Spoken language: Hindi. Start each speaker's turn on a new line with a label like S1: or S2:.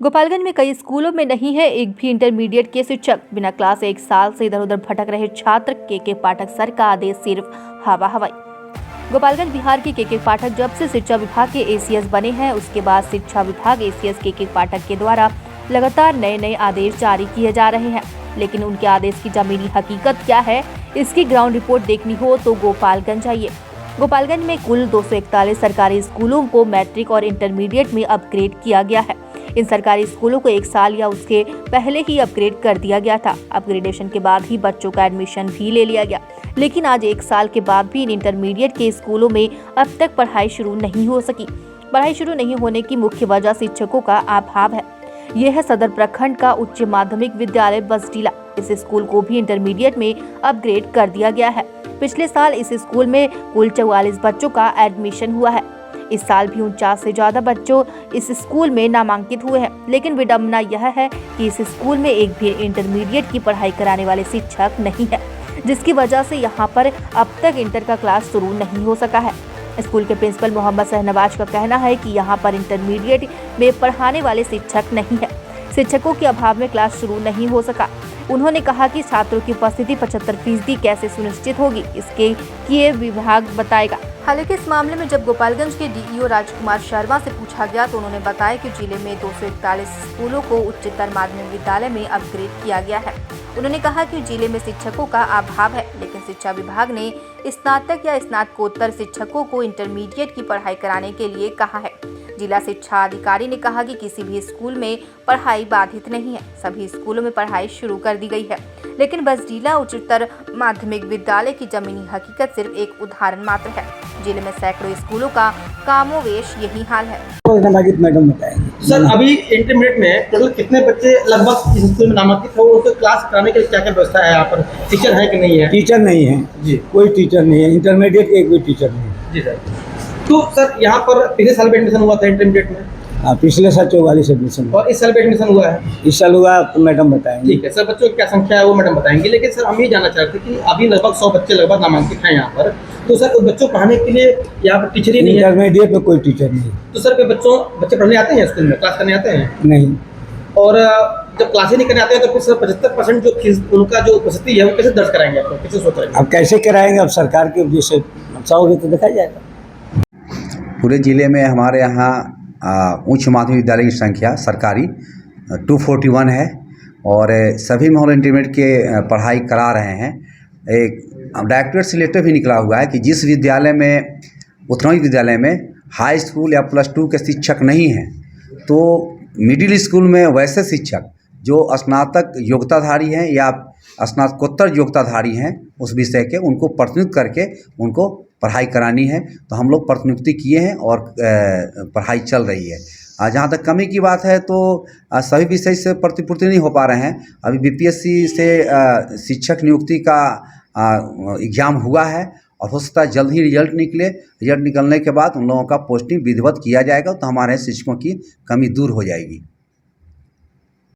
S1: गोपालगंज में कई स्कूलों में नहीं है एक भी इंटरमीडिएट के शिक्षक। बिना क्लास 1 साल से इधर उधर भटक रहे छात्र के पाठक सर का आदेश सिर्फ हवा हवाई। गोपालगंज बिहार के के पाठक जब से शिक्षा विभाग के एसीएस बने हैं, उसके बाद शिक्षा विभाग एसीएस के पाठक के द्वारा लगातार नए आदेश जारी किए जा रहे हैं। लेकिन उनके आदेश की जमीनी हकीकत क्या है, इसकी ग्राउंड रिपोर्ट देखनी हो तो गोपालगंज आइए। गोपालगंज में कुल 241 सरकारी स्कूलों को मैट्रिक और इंटरमीडिएट में अपग्रेड किया गया है। इन सरकारी स्कूलों को 1 साल या उसके पहले ही अपग्रेड कर दिया गया था। अपग्रेडेशन के बाद ही बच्चों का एडमिशन भी ले लिया गया, लेकिन आज 1 साल के बाद भी इन इंटरमीडिएट के स्कूलों में अब तक पढ़ाई शुरू नहीं हो सकी। पढ़ाई शुरू नहीं होने की मुख्य वजह शिक्षकों का अभाव है। यह है सदर प्रखंड का उच्च माध्यमिक विद्यालय बसडीला। इस स्कूल को भी इंटरमीडिएट में अपग्रेड कर दिया गया है। पिछले साल इस स्कूल में कुल 44 बच्चों का एडमिशन हुआ है। इस साल भी 49 से ज्यादा बच्चों इस स्कूल में नामांकित हुए हैं। लेकिन विडंबना यह है कि इस स्कूल में एक भी इंटरमीडिएट की पढ़ाई कराने वाले शिक्षक नहीं है, जिसकी वजह से यहाँ पर अब तक इंटर का क्लास शुरू नहीं हो सका है। स्कूल के प्रिंसिपल मोहम्मद शहनवाज का कहना है कि यहाँ पर इंटरमीडिएट में पढ़ाने वाले शिक्षक नहीं है। शिक्षकों के अभाव में क्लास शुरू नहीं हो सका। उन्होंने कहा कि छात्रों की उपस्थिति 75% कैसे सुनिश्चित होगी, इसके लिए विभाग बताएगा। हालांकि इस मामले में जब गोपालगंज के डीईओ राजकुमार शर्मा से पूछा गया तो उन्होंने बताया कि जिले में 241 स्कूलों को उच्चतर माध्यमिक विद्यालय में अपग्रेड किया गया है। उन्होंने कहा कि जिले में शिक्षकों का अभाव है, लेकिन शिक्षा विभाग ने स्नातक या स्नातकोत्तर शिक्षकों को इंटरमीडिएट की पढ़ाई कराने के लिए कहा है। जिला शिक्षा अधिकारी ने कहा कि किसी भी स्कूल में पढ़ाई बाधित नहीं है, सभी स्कूलों में पढ़ाई शुरू कर दी गई है। लेकिन बसडीला उच्चतर माध्यमिक विद्यालय की जमीनी हकीकत सिर्फ एक उदाहरण मात्र है। जिले में सैकड़ों स्कूलों का कामोवेश यही हाल है।
S2: मैडम बताएंगे।
S3: सर, अभी इंटरमीडिएट में टोटल कितने बच्चे लगभग इस स्कूल में नामांकित हो, उनको क्लास कराने के लिए क्या क्या व्यवस्था है? यहाँ पर टीचर है कि नहीं है?
S2: टीचर नहीं है
S3: जी,
S2: कोई टीचर नहीं है। इंटरमीडिएट के एक भी टीचर नहीं है।
S3: जी सर। तो सर, यहाँ पर पिछले साल भी एडमिशन हुआ था इंटरमीडिएट में?
S2: हाँ, पिछले साल 44 एडमिशन
S3: और इस साल भी एडमिशन हुआ है?
S2: इस साल हुआ तो मैडम बताएंगे।
S3: ठीक है सर, बच्चों की क्या संख्या है वो मैडम बताएंगे। लेकिन सर, हम ये जानना चाहते थे कि अभी लगभग 100 बच्चे लगभग नामांकित हैं यहाँ पर, तो सर उस बच्चों पढ़ाने के लिए यहाँ पर टीचर ही नहीं है?
S2: इंटरमीडिएट में कोई टीचर नहीं।
S3: तो सर बच्चे पढ़ने आते हैं स्कूल में, क्लास करने आते हैं?
S2: नहीं।
S3: और जब क्लास ही नहीं करने आते हैं तो फिर सर 75% जो फीस उनका जो उपस्थिति है वो कैसे दर्ज कराएंगे? आपको कैसे सोच रहे हैं?
S2: अब कैसे कराएंगे? अब सरकार के जैसे अच्छा होगा तो देखा जाएगा।
S4: पूरे ज़िले में हमारे यहाँ उच्च माध्यमिक विद्यालय की संख्या सरकारी 241 है और सभी में इंटरमीडिएट के पढ़ाई करा रहे हैं। एक डायरेक्टर से लेटर भी निकला हुआ है कि जिस विद्यालय में उत्तरी विद्यालय में हाई स्कूल या +2 के शिक्षक नहीं हैं, तो मिडिल स्कूल में वैसे शिक्षक जो स्नातक योग्यताधारी हैं या स्नातकोत्तर योग्यताधारी हैं उस विषय के, उनको प्रतिनियुक्त करके उनको पढ़ाई करानी है। तो हम लोग प्रतिनियुक्ति किए हैं और पढ़ाई चल रही है। जहाँ तक कमी की बात है तो सभी विषय से प्रतिपूर्ति नहीं हो पा रहे हैं। अभी बीपीएससी से शिक्षक नियुक्ति का एग्जाम हुआ है और हो सकता है जल्द ही रिजल्ट निकले। रिजल्ट निकलने के बाद उन लोगों का पोस्टिंग विधिवत किया जाएगा, तो हमारे शिक्षकों की कमी दूर हो जाएगी।